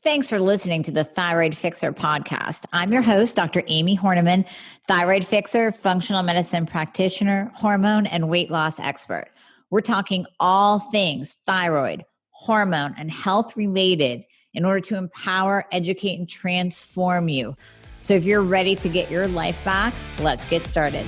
Thanks for listening to the Thyroid Fixxr podcast. I'm your host, Dr. Amie Hornaman, thyroid fixer, functional medicine practitioner, hormone and weight loss expert. We're talking all things thyroid, hormone, and health related in order to empower, educate, and transform you. So if you're ready to get your life back, let's get started.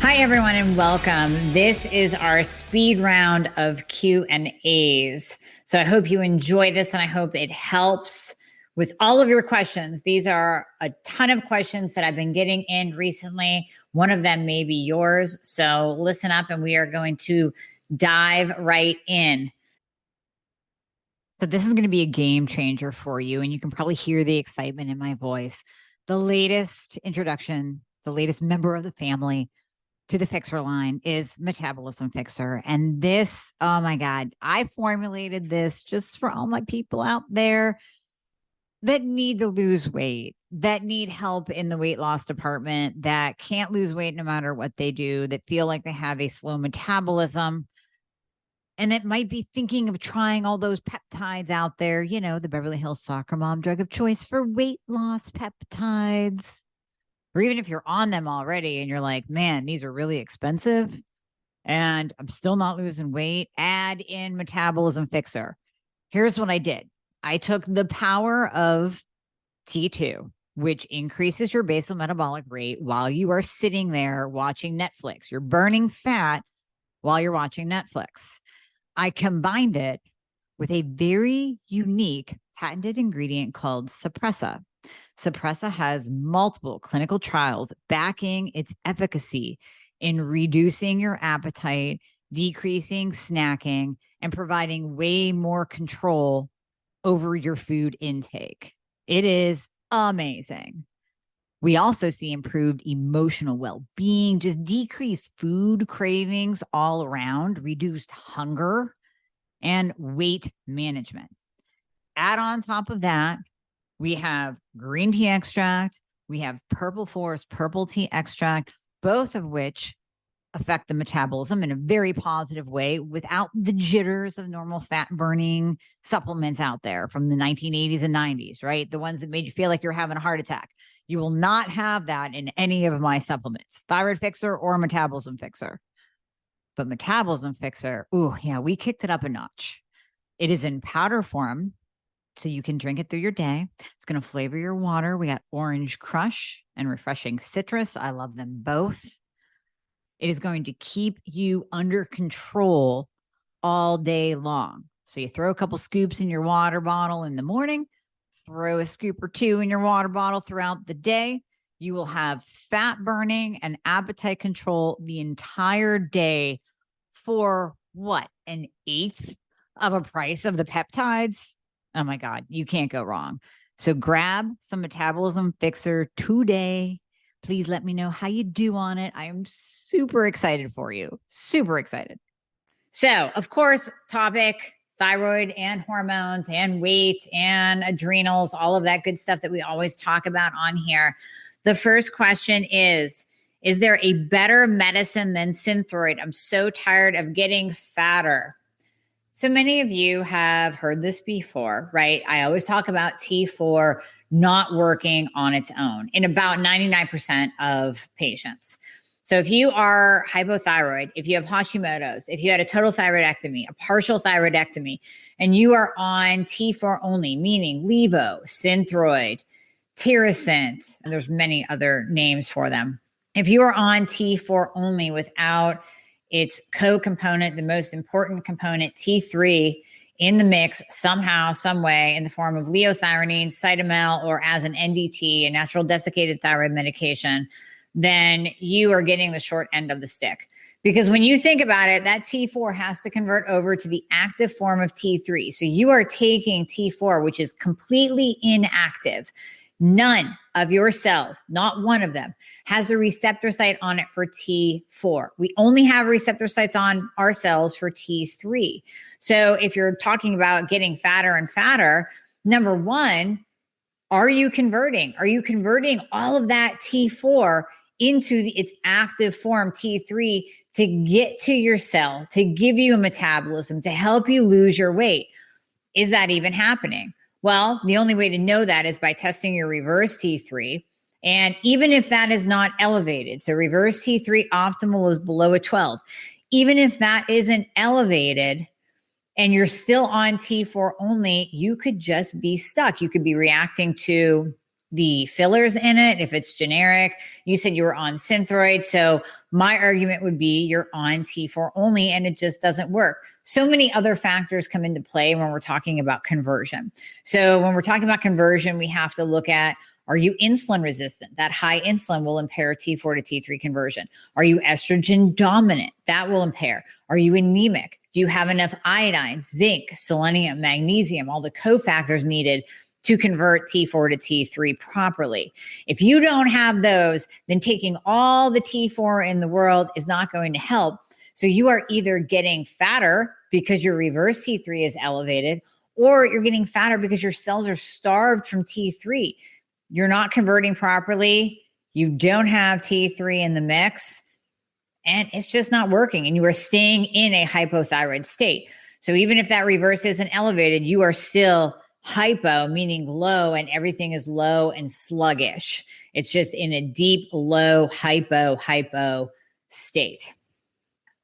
Hi, everyone, and welcome. This is our speed round of Q&As. So I hope you enjoy this, and I hope it helps with all of your questions. These are a ton of questions that I've been getting in recently. One of them may be yours. So listen up, and we are going to dive right in. So this is going to be a game changer for you, and you can probably hear the excitement in my voice. The latest introduction, the latest member of the family to the Fixxr line is Metabolism Fixxr. And this, oh my God, I formulated this just for all my people out there that need to lose weight, that need help in the weight loss department, that can't lose weight no matter what they do, that feel like they have a slow metabolism, and that might be thinking of trying all those peptides out there, you know, the Beverly Hills soccer mom drug of choice for weight loss peptides. Or even if you're on them already and you're like, man, these are really expensive and I'm still not losing weight, add in Metabolism Fixxr. Here's what I did. I took the power of T2, which increases your basal metabolic rate while you are sitting there watching Netflix. You're burning fat while you're watching Netflix. I combined it with a very unique patented ingredient called Suppressa. Suppressa has multiple clinical trials backing its efficacy in reducing your appetite, decreasing snacking, and providing way more control over your food intake. It is amazing. We also see improved emotional well-being, just decreased food cravings all around, reduced hunger, and weight management. Add on top of that, we have green tea extract. We have purple forest purple tea extract, both of which affect the metabolism in a very positive way without the jitters of normal fat burning supplements out there from the 1980s and 90s, right? The ones that made you feel like you're having a heart attack. You will not have that in any of my supplements, Thyroid Fixxr or Metabolism Fixxr. But Metabolism Fixxr, ooh, yeah, we kicked it up a notch. It is in powder form, so you can drink it through your day. It's going to flavor your water. We got orange crush and refreshing citrus. I love them both. It is going to keep you under control all day long. So you throw a couple scoops in your water bottle in the morning, throw a scoop or two in your water bottle throughout the day. You will have fat burning and appetite control the entire day for what? An eighth of a price of the peptides? Oh my God, you can't go wrong. So grab some Metabolism Fixxr today. Please let me know how you do on it. I am super excited for you. Super excited. So, of course, topic, thyroid and hormones and weight and adrenals, all of that good stuff that we always talk about on here. The first question is there a better medicine than Synthroid? I'm so tired of getting fatter. So many of you have heard this before, right? I always talk about T4 not working on its own in about 99% of patients. So if you are hypothyroid, if you have Hashimoto's, if you had a total thyroidectomy, a partial thyroidectomy, and you are on T4 only, meaning Levo, Synthroid, Tirosint, and there's many other names for them. If you are on T4 only without its co-component, the most important component, T3, in the mix somehow, some way, in the form of leothyronine, cytomel, or as an NDT, a natural desiccated thyroid medication, then you are getting the short end of the stick. Because when you think about it, that T4 has to convert over to the active form of T3. So you are taking T4, which is completely inactive. None of your cells, not one of them, has a receptor site on it for T4. We only have receptor sites on our cells for T3. So if you're talking about getting fatter and fatter, number one, are you converting? Are you converting all of that T4 into its active form, T3, to get to your cell, to give you a metabolism, to help you lose your weight. Is that even happening? Well, the only way to know that is by testing your reverse T3. And even if that is not elevated, so reverse T3 optimal is below a 12. Even if that isn't elevated and you're still on T4 only, you could just be stuck. You could be reacting to the fillers in it. If it's generic, you said you were on Thyroid. So my argument would be you're on T4 only and it just doesn't work. So many other factors come into play when we're talking about conversion. So when we're talking about conversion, we have to look at, are you insulin resistant? That high insulin will impair T4 to T3 conversion. Are you estrogen dominant? That will impair. Are you anemic? Do you have enough iodine, zinc, selenium, magnesium, all the cofactors needed to convert T4 to T3 properly? If you don't have those, then taking all the T4 in the world is not going to help. So you are either getting fatter because your reverse T3 is elevated, or you're getting fatter because your cells are starved from T3. You're not converting properly. You don't have T3 in the mix, and it's just not working. And you are staying in a hypothyroid state. So even if that reverse isn't elevated, you are still hypo, meaning low, and everything is low and sluggish. It's just in a deep, low, hypo state.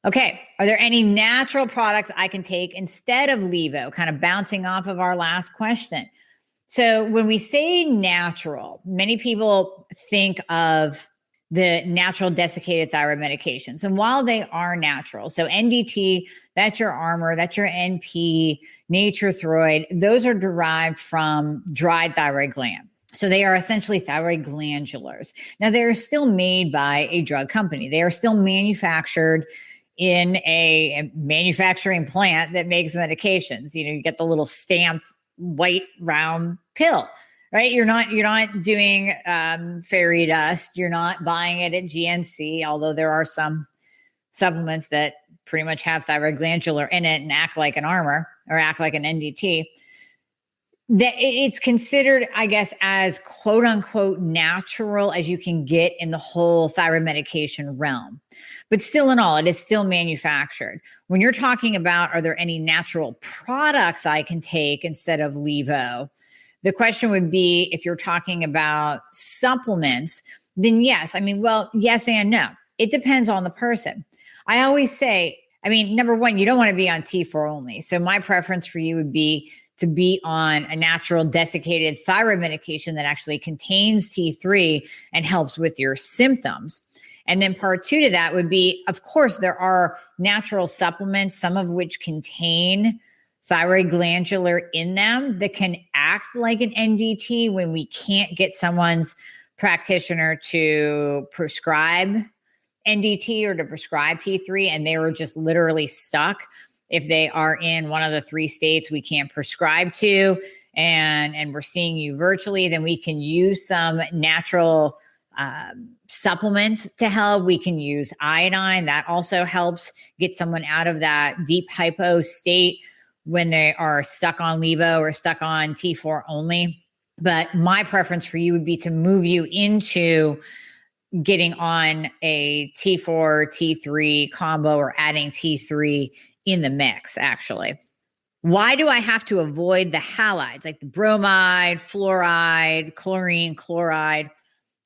Okay, are there any natural products I can take instead of Levo? Kind of bouncing off of our last question. So when we say natural, many people think of the natural desiccated thyroid medications. And while they are natural, so NDT, that's your Armour, that's your NP, Nature Thyroid, those are derived from dried thyroid gland. So they are essentially thyroid glandulars. Now they're still made by a drug company. They are still manufactured in a manufacturing plant that makes medications. You know, you get the little stamped white round pill, right? You're not doing fairy dust. You're not buying it at GNC, although there are some supplements that pretty much have thyroid glandular in it and act like an Armour or act like an NDT. That it's considered, I guess, as quote unquote natural as you can get in the whole thyroid medication realm. But still in all, it is still manufactured. When you're talking about, are there any natural products I can take instead of Levo? The question would be, if you're talking about supplements, then yes. I mean, well, yes and no. It depends on the person. I always say, I mean, number one, you don't want to be on T4 only. So my preference for you would be to be on a natural desiccated thyroid medication that actually contains T3 and helps with your symptoms. And then part two to that would be, of course, there are natural supplements, some of which contain thyroid glandular in them that can act like an NDT when we can't get someone's practitioner to prescribe NDT or to prescribe T3, and they were just literally stuck. If they are in one of the 3 states we can't prescribe to, and we're seeing you virtually, then we can use some natural supplements to help. We can use iodine. That also helps get someone out of that deep hypo state when they are stuck on Levo or stuck on T4 only. But my preference for you would be to move you into getting on a T4, T3 combo or adding T3 in the mix, actually. Why do I have to avoid the halides, like the bromide, fluoride, chlorine, chloride?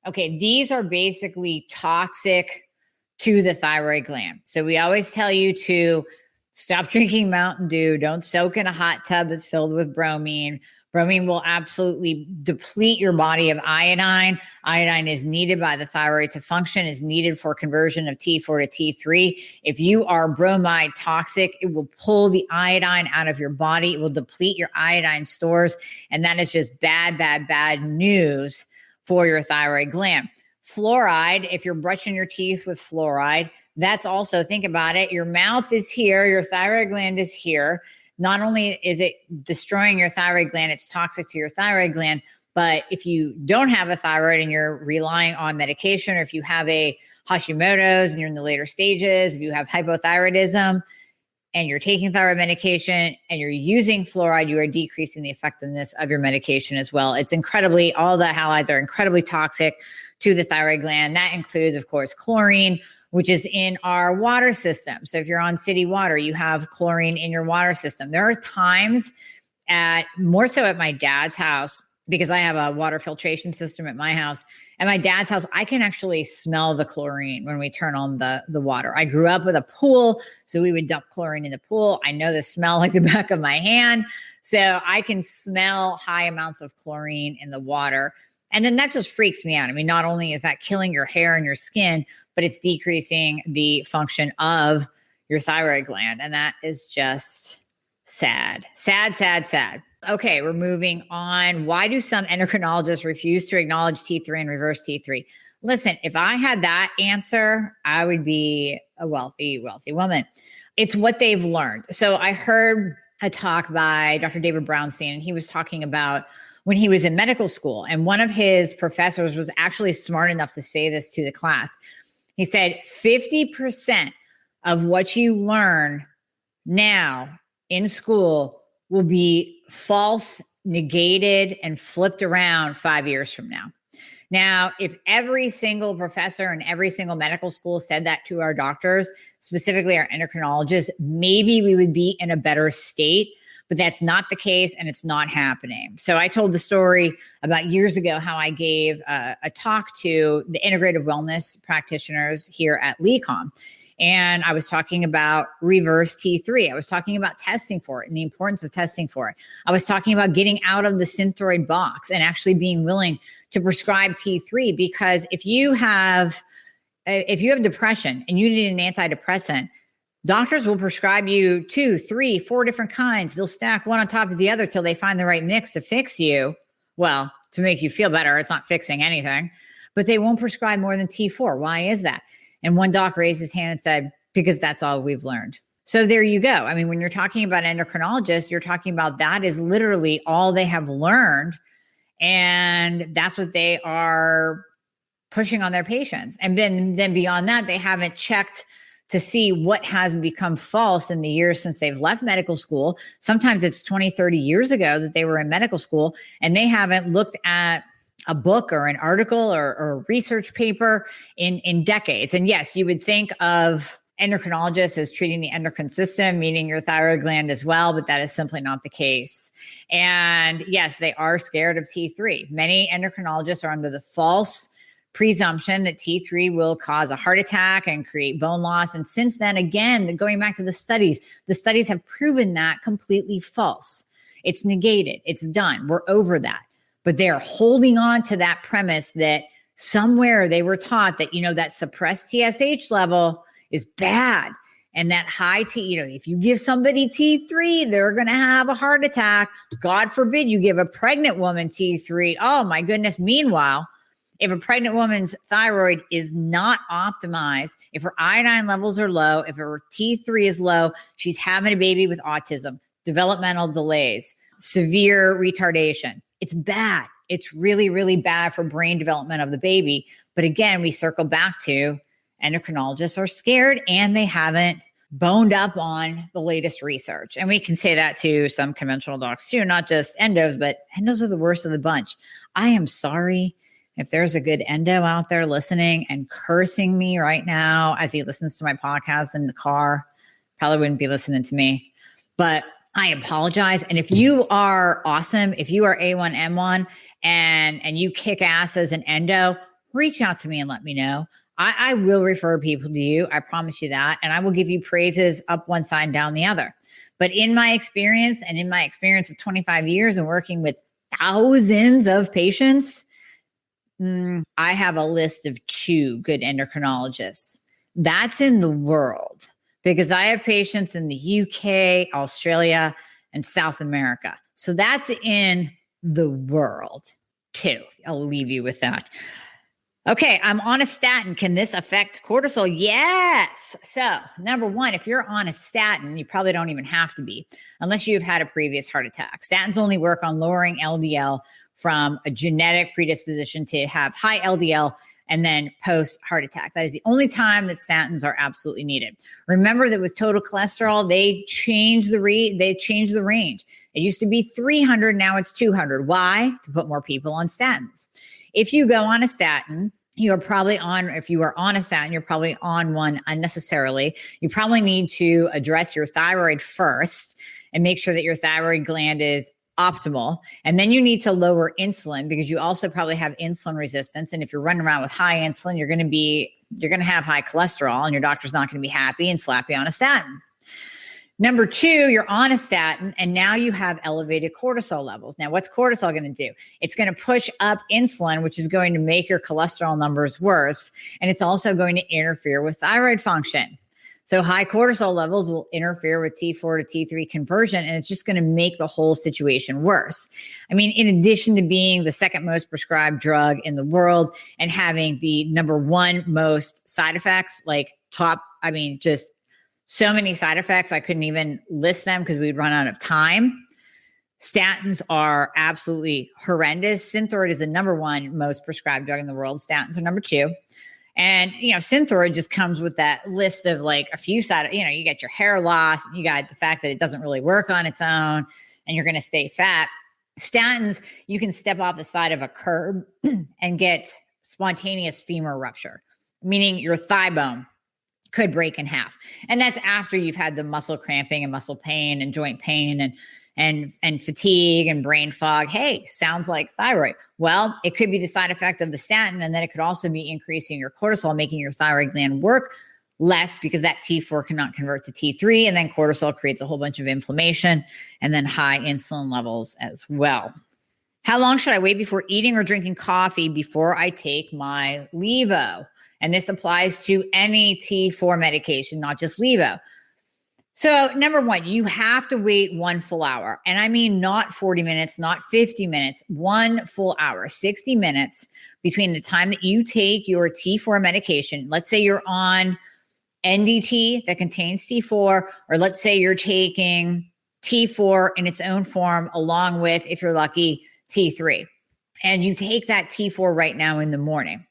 Okay, these are basically toxic to the thyroid gland. So we always tell you to stop drinking Mountain Dew. Don't soak in a hot tub that's filled with bromine. Bromine will absolutely deplete your body of iodine. Iodine is needed by the thyroid to function, is needed for conversion of T4 to T3. If you are bromide toxic, it will pull the iodine out of your body. It will deplete your iodine stores. And that is just bad news for your thyroid gland. Fluoride, if you're brushing your teeth with fluoride, that's also, think about it, your mouth is here, your thyroid gland is here. Not only is it destroying your thyroid gland, it's toxic to your thyroid gland, but if you don't have a thyroid and you're relying on medication, or if you have a Hashimoto's and you're in the later stages, if you have hypothyroidism and you're taking thyroid medication and you're using fluoride, you are decreasing the effectiveness of your medication as well. It's incredibly, all the halides are incredibly toxic to the thyroid gland. That includes, of course, chlorine, which is in our water system. So if you're on city water, you have chlorine in your water system. There are times more so at my dad's house, because I have a water filtration system at my house. At my dad's house, I can actually smell the chlorine when we turn on the water. I grew up with a pool, so we would dump chlorine in the pool. I know the smell like the back of my hand. So I can smell high amounts of chlorine in the water. And then that just freaks me out. I mean, not only is that killing your hair and your skin, but it's decreasing the function of your thyroid gland. And that is just sad, sad, sad, sad. Okay, we're moving on. Why do some endocrinologists refuse to acknowledge T3 and reverse T3? Listen, if I had that answer, I would be a wealthy, wealthy woman. It's what they've learned. So I heard a talk by Dr. David Brownstein, and he was talking about when he was in medical school, and one of his professors was actually smart enough to say this to the class. He said, 50% of what you learn now in school will be false, negated, and flipped around 5 years from now. Now, if every single professor in every single medical school said that to our doctors, specifically our endocrinologists, maybe we would be in a better state, but that's not the case and it's not happening. So I told the story about years ago how I gave a talk to the integrative wellness practitioners here at LECOM. And I was talking about reverse T3. I was talking about testing for it and the importance of testing for it. I was talking about getting out of the Synthroid box and actually being willing to prescribe T3, because if you have depression and you need an antidepressant, doctors will prescribe you 2, 3, 4 different kinds. They'll stack one on top of the other till they find the right mix to fix you. Well, to make you feel better. It's not fixing anything, but they won't prescribe more than T4. Why is that? And one doc raised his hand and said, because that's all we've learned. So there you go. I mean, when you're talking about endocrinologists, you're talking about that is literally all they have learned. And that's what they are pushing on their patients. And then beyond that, they haven't checked to see what has become false in the years since they've left medical school. Sometimes it's 20, 30 years ago that they were in medical school, and they haven't looked at a book or an article or a research paper in decades. And yes, you would think of endocrinologists as treating the endocrine system, meaning your thyroid gland as well, but that is simply not the case. And yes, they are scared of T3. Many endocrinologists are under the false presumption that T3 will cause a heart attack and create bone loss. And since then, again, going back to the studies have proven that completely false. It's negated. It's done. We're over that. But they're holding on to that premise that somewhere they were taught that, that suppressed TSH level is bad. And that high if you give somebody T3, they're going to have a heart attack. God forbid you give a pregnant woman T3. Oh my goodness. Meanwhile, if a pregnant woman's thyroid is not optimized, if her iodine levels are low, if her T3 is low, she's having a baby with autism, developmental delays, severe retardation. It's bad. It's really, really bad for brain development of the baby. But again, we circle back to endocrinologists are scared and they haven't boned up on the latest research. And we can say that to some conventional docs too, not just endos, but endos are the worst of the bunch. I am sorry if there's a good endo out there listening and cursing me right now as he listens to my podcast in the car. Probably wouldn't be listening to me, but I apologize. And if you are awesome, if you are A1M1 and you kick ass as an endo, reach out to me and let me know. I will refer people to you. I promise you that. And I will give you praises up one side and down the other. But in my experience of 25 years and working with thousands of patients, I have a list of 2 good endocrinologists. That's in the world. Because I have patients in the UK, Australia, and South America. So that's in the world too. I'll leave you with that. Okay, I'm on a statin. Can this affect cortisol? Yes. So number one, if you're on a statin, you probably don't even have to be, unless you've had a previous heart attack. Statins only work on lowering LDL from a genetic predisposition to have high LDL and then post heart attack. That is the only time that statins are absolutely needed. Remember that with total cholesterol, they change the range. It used to be 300, now it's 200. Why? To put more people on statins. If you go on a statin, you're probably on, if you are on a statin, you're probably on one unnecessarily. You probably need to address your thyroid first and make sure that your thyroid gland is optimal. And then you need to lower insulin because you also probably have insulin resistance. And if you're running around with high insulin, you're going to have high cholesterol, and your doctor's not going to be happy and slap you on a statin. Number two, you're on a statin and now you have elevated cortisol levels. Now, what's cortisol going to do? It's going to push up insulin, which is going to make your cholesterol numbers worse. And it's also going to interfere with thyroid function. So high cortisol levels will interfere with T4 to T3 conversion, and it's just going to make the whole situation worse. I mean, in addition to being the second most prescribed drug in the world and having the number one most side effects, just so many side effects, I couldn't even list them because we'd run out of time. Statins are absolutely horrendous. Thyroid is the number one most prescribed drug in the world. Statins are number two. And, Thyroid just comes with that list of like a few side, you get your hair loss, you got the fact that it doesn't really work on its own and you're going to stay fat. Statins, you can step off the side of a curb and get spontaneous femur rupture, meaning your thigh bone could break in half. And that's after you've had the muscle cramping and muscle pain and joint pain and fatigue and brain fog. Hey, sounds like thyroid. Well, it could be the side effect of the statin, and then it could also be increasing your cortisol, making your thyroid gland work less because that T4 cannot convert to T3, and then cortisol creates a whole bunch of inflammation and then high insulin levels as well. How long should I wait before eating or drinking coffee before I take my Levo? And this applies to any T4 medication, not just Levo. So number one, you have to wait 1 full hour. And I mean, not 40 minutes, not 50 minutes, 1 full hour, 60 minutes between the time that you take your T4 medication. Let's say you're on NDT that contains T4, or let's say you're taking T4 in its own form, along with, if you're lucky, T3. And you take that T4 right now in the morning.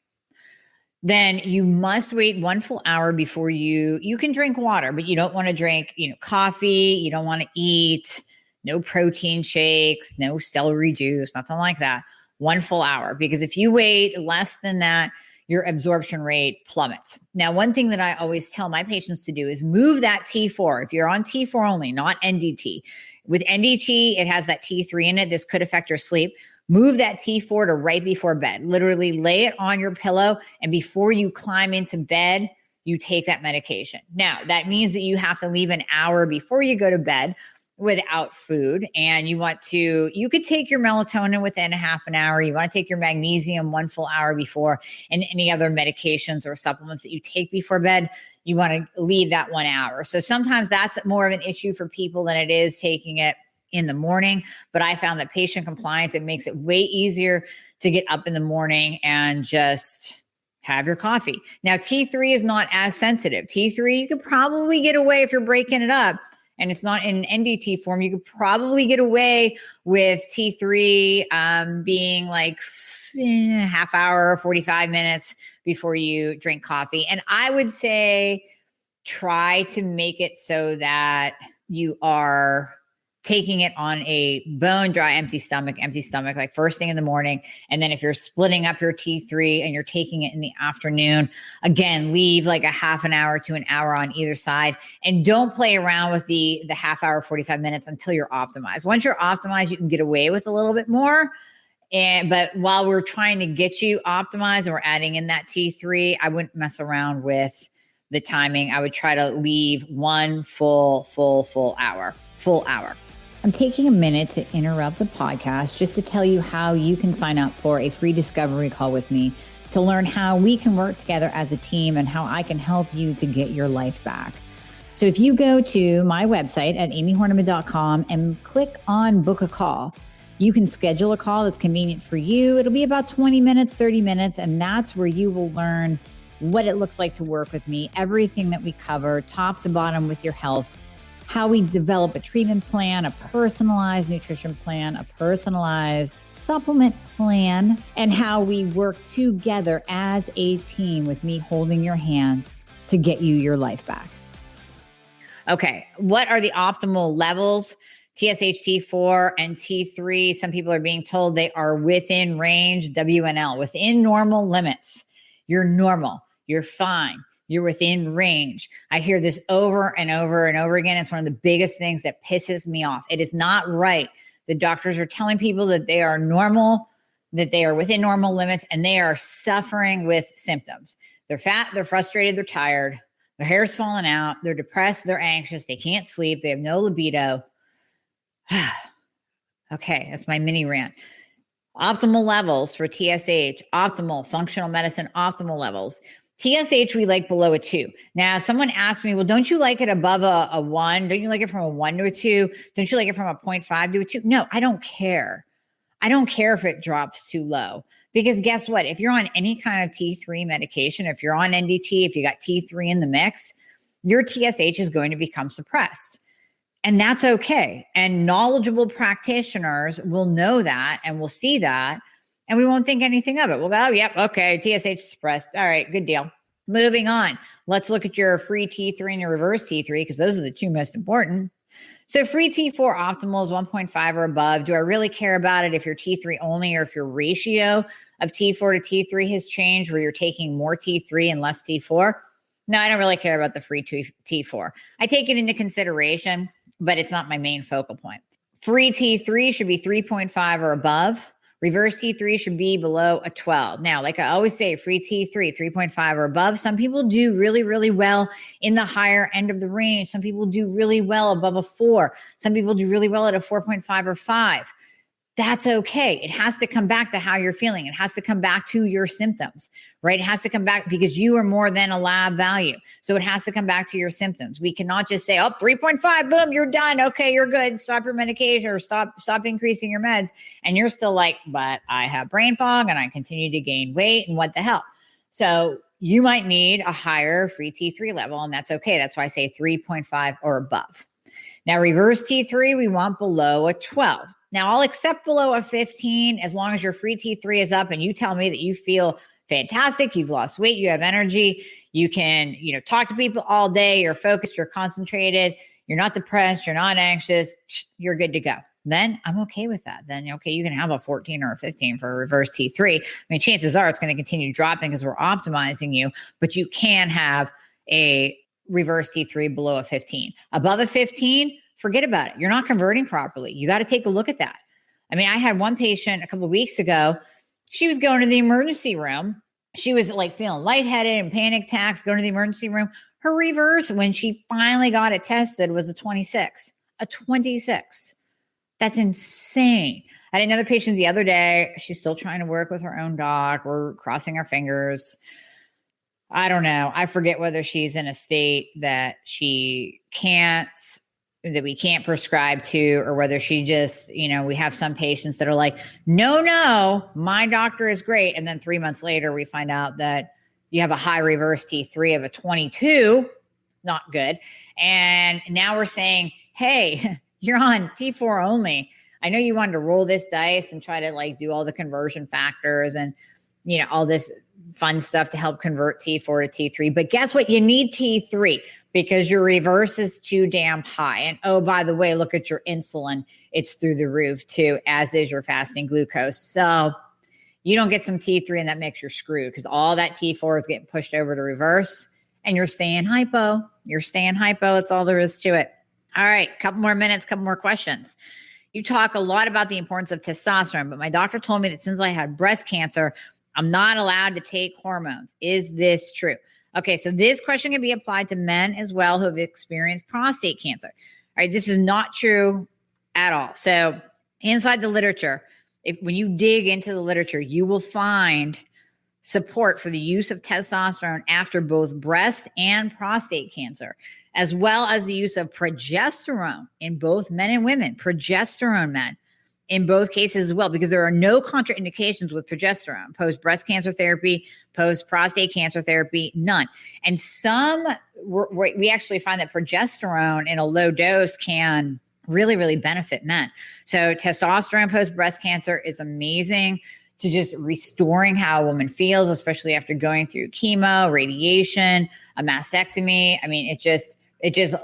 Then you must wait 1 full hour before you can drink water, but you don't want to drink, coffee. You don't want to eat, no protein shakes, no celery juice, nothing like that. 1 full hour, because if you wait less than that, your absorption rate plummets. Now, one thing that I always tell my patients to do is move that T4. If you're on T4 only, not NDT. With NDT, it has that T3 in it. This could affect your sleep. Move that T4 to right before bed. Literally lay it on your pillow, and before you climb into bed, you take that medication. Now, that means that you have to leave an hour before you go to bed without food. And you could take your melatonin within a half an hour. You want to take your magnesium 1 full hour before, and any other medications or supplements that you take before bed, you want to leave that 1 hour. So sometimes that's more of an issue for people than it is taking it in the morning. But I found that patient compliance, it makes it way easier to get up in the morning and just have your coffee. Now, T3 is not as sensitive. T3, you could probably get away if you're breaking it up and it's not in NDT form. You could probably get away with T3 being like half hour, 45 minutes before you drink coffee. And I would say try to make it so that you are taking it on a bone dry, empty stomach, like first thing in the morning. And then if you're splitting up your T3 and you're taking it in the afternoon, again, leave like a half an hour to an hour on either side. And don't play around with the half hour, 45 minutes until you're optimized. Once you're optimized, you can get away with a little bit more. But while we're trying to get you optimized and we're adding in that T3, I wouldn't mess around with the timing. I would try to leave 1 full hour. I'm taking a minute to interrupt the podcast just to tell you how you can sign up for a free discovery call with me to learn how we can work together as a team and how I can help you to get your life back. So if you go to my website at amiehornaman.com and click on book a call, you can schedule a call that's convenient for you. It'll be about 20 minutes, 30 minutes, and that's where you will learn what it looks like to work with me, everything that we cover, top to bottom with your health, how we develop a treatment plan, a personalized nutrition plan, a personalized supplement plan, and how we work together as a team with me holding your hand to get you your life back. Okay, what are the optimal levels? TSH, T4, and T3, some people are being told they are within range, WNL, within normal limits. You're normal. You're fine. You're within range. I hear this over and over and over again. It's one of the biggest things that pisses me off. It is not right. The doctors are telling people that they are normal, that they are within normal limits, and they are suffering with symptoms. They're fat, they're frustrated, they're tired, their hair's falling out, they're depressed, they're anxious, they can't sleep, they have no libido. Okay, that's my mini rant. Optimal levels for TSH, optimal functional medicine, optimal levels. TSH, we like below a 2. Now, someone asked me, well, don't you like it above a 1? Don't you like it from a 1 to a 2? Don't you like it from a 0.5 to a 2? No, I don't care. I don't care if it drops too low, because guess what? If you're on any kind of T3 medication, if you're on NDT, if you got T3 in the mix, your TSH is going to become suppressed. And that's okay. And knowledgeable practitioners will know that and will see that, and we won't think anything of it. We'll go, oh, yep, okay, TSH suppressed. All right, good deal. Moving on. Let's look at your free T3 and your reverse T3, because those are the two most important. So free T4 optimal is 1.5 or above. Do I really care about it if you're T3 only, or if your ratio of T4 to T3 has changed, where you're taking more T3 and less T4? No, I don't really care about the free T4. I take it into consideration, but it's not my main focal point. Free T3 should be 3.5 or above. Reverse T3 should be below a 12. Now, like I always say, free T3, 3.5 or above. Some people do really, really well in the higher end of the range. Some people do really well above a 4. Some people do really well at a 4.5 or 5. That's okay. It has to come back to how you're feeling. It has to come back to your symptoms, right? It has to come back because you are more than a lab value. So it has to come back to your symptoms. We cannot just say, oh, 3.5, boom, you're done. Okay, you're good. Stop your medication, or stop increasing your meds. And you're still like, but I have brain fog and I continue to gain weight, and what the hell? So you might need a higher free T3 level, and that's okay. That's why I say 3.5 or above. Now, reverse T3, we want below a 12. Now, I'll accept below a 15 as long as your free T3 is up and you tell me that you feel fantastic, you've lost weight, you have energy, you can, talk to people all day, you're focused, you're concentrated, you're not depressed, you're not anxious, you're good to go. Then I'm okay with that. Then, okay, you can have a 14 or a 15 for a reverse T3. I mean, chances are it's going to continue dropping because we're optimizing you, but you can have a reverse T3 below a 15. Above a 15, forget about it. You're not converting properly. You got to take a look at that. I mean, I had one patient a couple of weeks ago. She was going to the emergency room. She was like feeling lightheaded and panic attacks, going to the emergency room. Her reverse, when she finally got it tested, was a 26. A 26. That's insane. I had another patient the other day. She's still trying to work with her own doc. We're crossing our fingers. I don't know. I forget whether she's in a state that we can't prescribe to, or whether she just, we have some patients that are like, no, my doctor is great. And then 3 months later, we find out that you have a high reverse T3 of a 22, not good. And now we're saying, hey, you're on T4 only. I know you wanted to roll this dice and try to do all the conversion factors and, all this fun stuff to help convert T4 to T3. But guess what? You need T3 because your reverse is too damn high. And oh, by the way, look at your insulin. It's through the roof too, as is your fasting glucose. So you don't get some T3 and that makes you screwed, because all that T4 is getting pushed over to reverse and you're staying hypo. That's all there is to it. All right, couple more minutes, couple more questions. You talk a lot about the importance of testosterone, but my doctor told me that since I had breast cancer, I'm not allowed to take hormones. Is this true? Okay, so this question can be applied to men as well who have experienced prostate cancer. All right, this is not true at all. So inside the literature, when you dig into the literature, you will find support for the use of testosterone after both breast and prostate cancer, as well as the use of progesterone in both men and women, progesterone men in both cases as well, because there are no contraindications with progesterone, post-breast cancer therapy, post-prostate cancer therapy, none. And we actually find that progesterone in a low dose can really, really benefit men. So testosterone post-breast cancer is amazing to just restoring how a woman feels, especially after going through chemo, radiation, a mastectomy. I mean, it just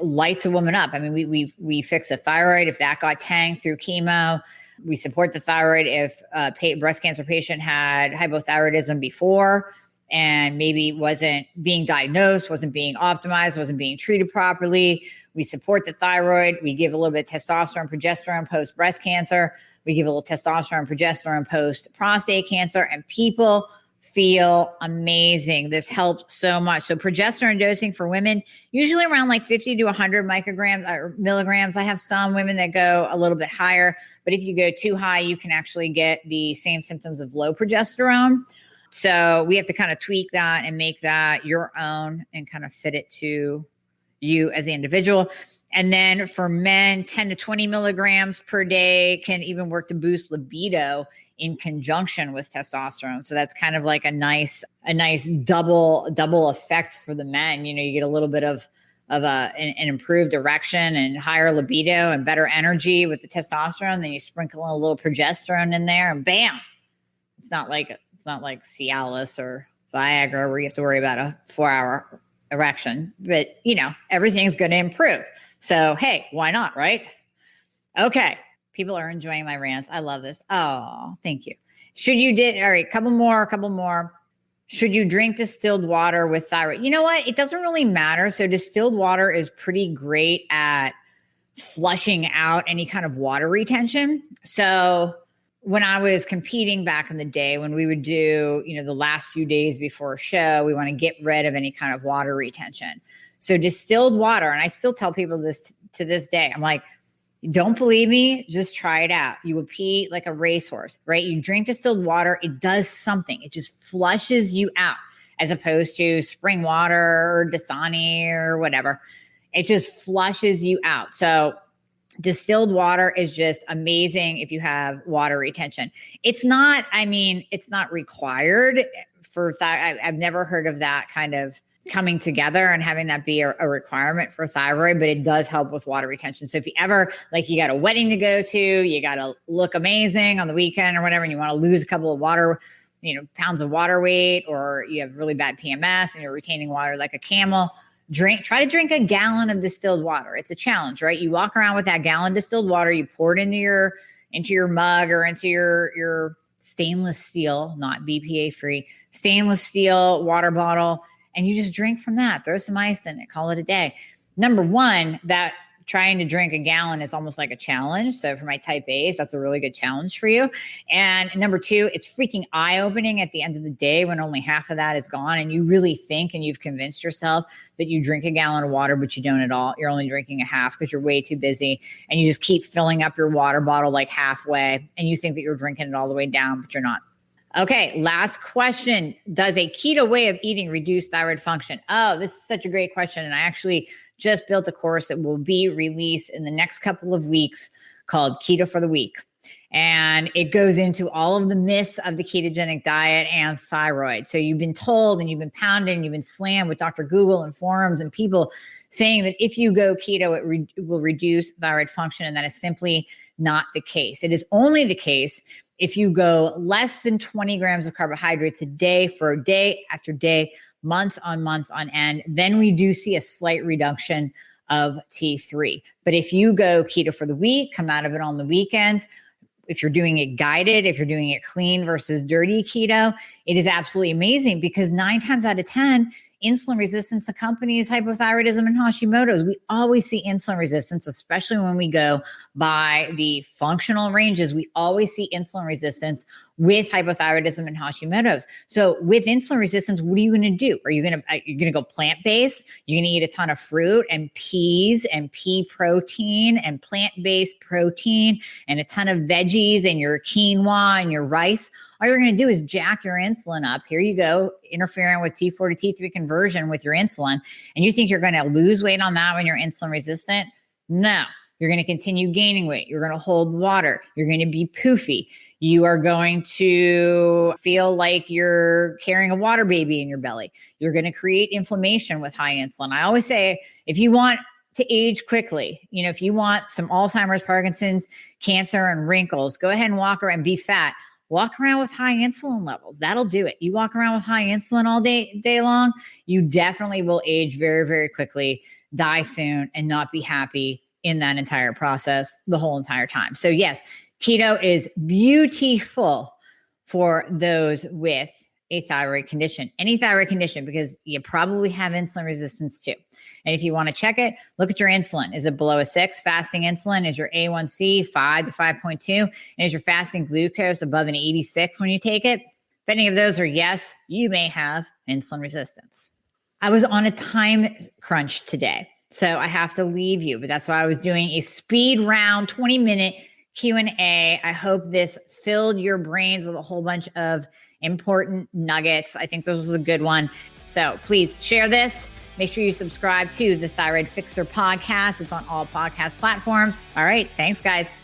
lights a woman up. I mean, we fix the thyroid if that got tanked through chemo. We support the thyroid if a breast cancer patient had hypothyroidism before and maybe wasn't being diagnosed, wasn't being optimized, wasn't being treated properly. We support the thyroid. We give a little bit of testosterone, progesterone post breast cancer. We give a little testosterone, progesterone post prostate cancer, and people feel amazing. This helps so much. So progesterone dosing for women, usually around like 50 to 100 micrograms or milligrams. I have some women that go a little bit higher, but if you go too high, you can actually get the same symptoms of low progesterone. So we have to kind of tweak that and make that your own and kind of fit it to you as the individual. And then for men, 10 to 20 milligrams per day can even work to boost libido in conjunction with testosterone. So that's kind of like a nice double effect for the men. You know, you get a little bit of an improved erection and higher libido and better energy with the testosterone. Then you sprinkle a little progesterone in there, and bam! It's not like Cialis or Viagra where you have to worry about a 4-hour erection, but you know, everything's going to improve. So, hey, why not? Right? Okay. People are enjoying my rants. I love this. Oh, thank you. All right. Couple more. Should you drink distilled water with thyroid? You know what? It doesn't really matter. So distilled water is pretty great at flushing out any kind of water retention. So when I was competing back in the day, when we would do, you know, the last few days before a show, we want to get rid of any kind of water retention. So distilled water, and I still tell people this to this day, I'm like, don't believe me, just try it out. You will pee like a racehorse, right? You drink distilled water, it does something. It just flushes you out as opposed to spring water or Dasani or whatever. It just flushes you out. So distilled water is just amazing if you have water retention. It's not required for thyroid. I've never heard of that kind of coming together and having that be a requirement for thyroid, but it does help with water retention. So if you ever, like, you got a wedding to go to, you got to look amazing on the weekend or whatever, and you want to lose a couple of pounds of water weight, or you have really bad PMS and you're retaining water like a camel, try to drink a gallon of distilled water. It's a challenge, right? You walk around with that gallon distilled water, you pour it into your mug or into your stainless steel, not BPA free, stainless steel water bottle, and you just drink from that. Throw some ice in it, call it a day. Number one, that trying to drink a gallon is almost like a challenge. So for my type A's, that's a really good challenge for you. And number two, it's freaking eye-opening at the end of the day when only half of that is gone and you really think and you've convinced yourself that you drink a gallon of water, but you don't at all. You're only drinking a half because you're way too busy, and you just keep filling up your water bottle like halfway and you think that you're drinking it all the way down, but you're not. Okay, last question. Does a keto way of eating reduce thyroid function? Oh, this is such a great question. And I actually just built a course that will be released in the next couple of weeks called Keto for the Week. And it goes into all of the myths of the ketogenic diet and thyroid. So you've been told and you've been pounded and you've been slammed with Dr. Google and forums and people saying that if you go keto, it will reduce thyroid function. And that is simply not the case. It is only the case if you go less than 20 grams of carbohydrates a day for day after day, months on end, then we do see a slight reduction of T3. But if you go keto for the week, come out of it on the weekends, if you're doing it guided, if you're doing it clean versus dirty keto, it is absolutely amazing because 9 times out of 10, insulin resistance accompanies hypothyroidism and Hashimoto's. We always see insulin resistance, especially when we go by the functional ranges. We always see insulin resistance with hypothyroidism and Hashimoto's. So with insulin resistance, what are you going to do? You're going to go plant-based? You're going to eat a ton of fruit and peas and pea protein and plant-based protein and a ton of veggies and your quinoa and your rice? All you're going to do is jack your insulin up. Here you go, interfering with T4 to T3 conversion with your insulin. And you think you're going to lose weight on that when you're insulin resistant? No, you're going to continue gaining weight. You're going to hold water. You're going to be poofy. You are going to feel like you're carrying a water baby in your belly. You're going to create inflammation with high insulin. I always say, if you want to age quickly, if you want some Alzheimer's, Parkinson's, cancer, and wrinkles, go ahead and walk around, be fat. Walk around with high insulin levels. That'll do it. You walk around with high insulin all day long, you definitely will age very, very quickly, die soon, and not be happy in that entire process the whole entire time. So yes, keto is beautiful for those with a thyroid condition, any thyroid condition, because you probably have insulin resistance too. And if you want to check it, look at your insulin. Is it below a 6? Fasting insulin. Is your A1C 5 to 5.2? And is your fasting glucose above an 86 when you take it? If any of those are yes, you may have insulin resistance. I was on a time crunch today, so I have to leave you, but that's why I was doing a speed round 20-minute Q&A. I hope this filled your brains with a whole bunch of important nuggets. I think this was a good one. So please share this. Make sure you subscribe to the Thyroid Fixxr podcast. It's on all podcast platforms. All right. Thanks, guys.